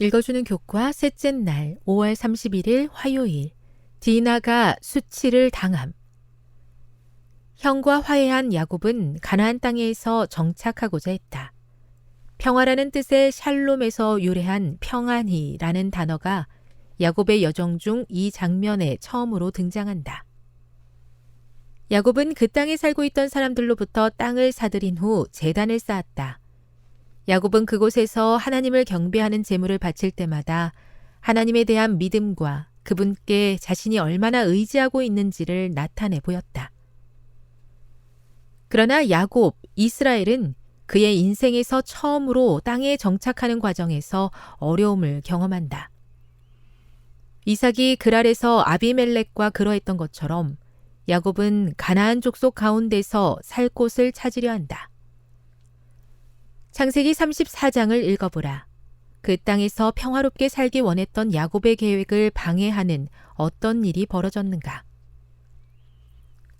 읽어주는 교과 셋째 날 5월 31일 화요일 디나가 수치를 당함. 형과 화해한 야곱은 가나안 땅에서 정착하고자 했다. 평화라는 뜻의 샬롬에서 유래한 평안히라는 단어가 야곱의 여정 중 이 장면에 처음으로 등장한다. 야곱은 그 땅에 살고 있던 사람들로부터 땅을 사들인 후 제단을 쌓았다. 야곱은 그곳에서 하나님을 경배하는 제물을 바칠 때마다 하나님에 대한 믿음과 그분께 자신이 얼마나 의지하고 있는지를 나타내 보였다. 그러나 야곱, 이스라엘은 그의 인생에서 처음으로 땅에 정착하는 과정에서 어려움을 경험한다. 이삭이 그랄에서 아비멜렉과 그러했던 것처럼 야곱은 가나안 족속 가운데서 살 곳을 찾으려 한다. 창세기 34장을 읽어보라. 그 땅에서 평화롭게 살기 원했던 야곱의 계획을 방해하는 어떤 일이 벌어졌는가?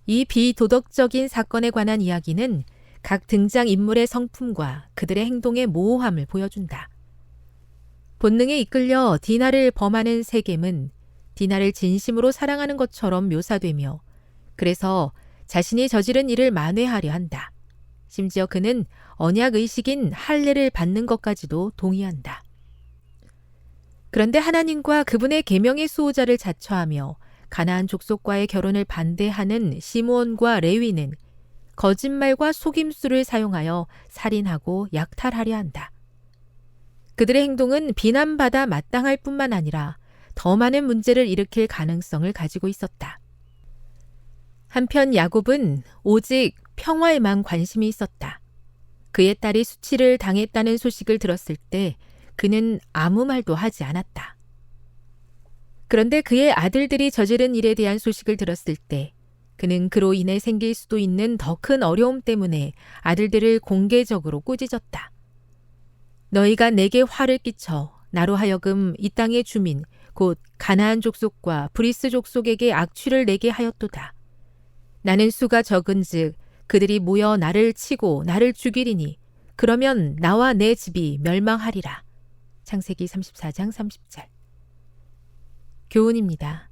이 비도덕적인 사건에 관한 이야기는 각 등장인물의 성품과 그들의 행동의 모호함을 보여준다. 본능에 이끌려 디나를 범하는 세겜은 디나를 진심으로 사랑하는 것처럼 묘사되며 그래서 자신이 저지른 일을 만회하려 한다. 심지어 그는 언약의식인 할례를 받는 것까지도 동의한다. 그런데 하나님과 그분의 계명의 수호자를 자처하며 가나안 족속과의 결혼을 반대하는 시므온과 레위는 거짓말과 속임수를 사용하여 살인하고 약탈하려 한다. 그들의 행동은 비난받아 마땅할 뿐만 아니라 더 많은 문제를 일으킬 가능성을 가지고 있었다. 한편 야곱은 오직 평화에만 관심이 있었다. 그의 딸이 수치를 당했다는 소식을 들었을 때 그는 아무 말도 하지 않았다. 그런데 그의 아들들이 저지른 일에 대한 소식을 들었을 때 그는 그로 인해 생길 수도 있는 더 큰 어려움 때문에 아들들을 공개적으로 꾸짖었다. 너희가 내게 화를 끼쳐 나로 하여금 이 땅의 주민 곧 가나안 족속과 브리스 족속에게 악취를 내게 하였도다. 나는 수가 적은즉 그들이 모여 나를 치고 나를 죽이리니 그러면 나와 내 집이 멸망하리라. 창세기 34장 30절. 교훈입니다.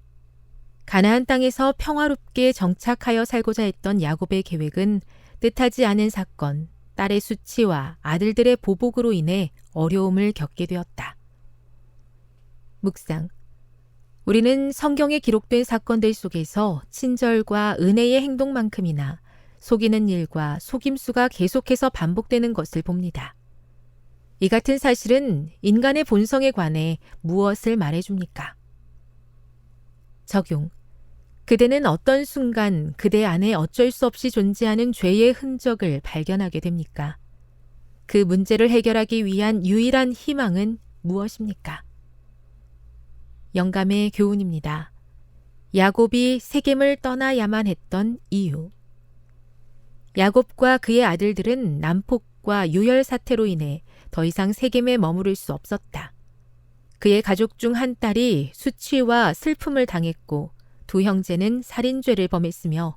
가나안 땅에서 평화롭게 정착하여 살고자 했던 야곱의 계획은 뜻하지 않은 사건, 딸의 수치와 아들들의 보복으로 인해 어려움을 겪게 되었다. 묵상. 우리는 성경에 기록된 사건들 속에서 친절과 은혜의 행동만큼이나 속이는 일과 속임수가 계속해서 반복되는 것을 봅니다. 이 같은 사실은 인간의 본성에 관해 무엇을 말해줍니까? 적용. 그대는 어떤 순간 그대 안에 어쩔 수 없이 존재하는 죄의 흔적을 발견하게 됩니까? 그 문제를 해결하기 위한 유일한 희망은 무엇입니까? 영감의 교훈입니다. 야곱이 세겜을 떠나야만 했던 이유. 야곱과 그의 아들들은 난폭과 유혈 사태로 인해 더 이상 세겜에 머무를 수 없었다. 그의 가족 중 한 딸이 수치와 슬픔을 당했고 두 형제는 살인죄를 범했으며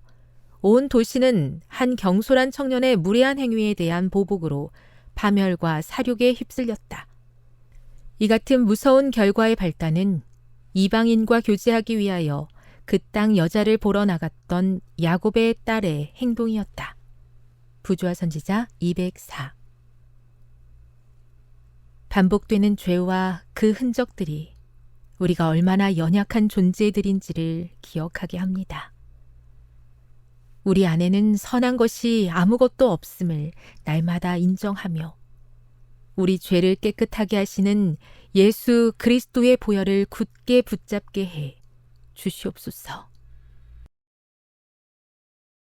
온 도시는 한 경솔한 청년의 무례한 행위에 대한 보복으로 파멸과 사륙에 휩쓸렸다. 이 같은 무서운 결과의 발단은 이방인과 교제하기 위하여 그 땅 여자를 보러 나갔던 야곱의 딸의 행동이었다. 부조화 선지자 204. 반복되는 죄와 그 흔적들이 우리가 얼마나 연약한 존재들인지를 기억하게 합니다. 우리 안에는 선한 것이 아무것도 없음을 날마다 인정하며 우리 죄를 깨끗하게 하시는 예수 그리스도의 보혈을 굳게 붙잡게 해 주시옵소서.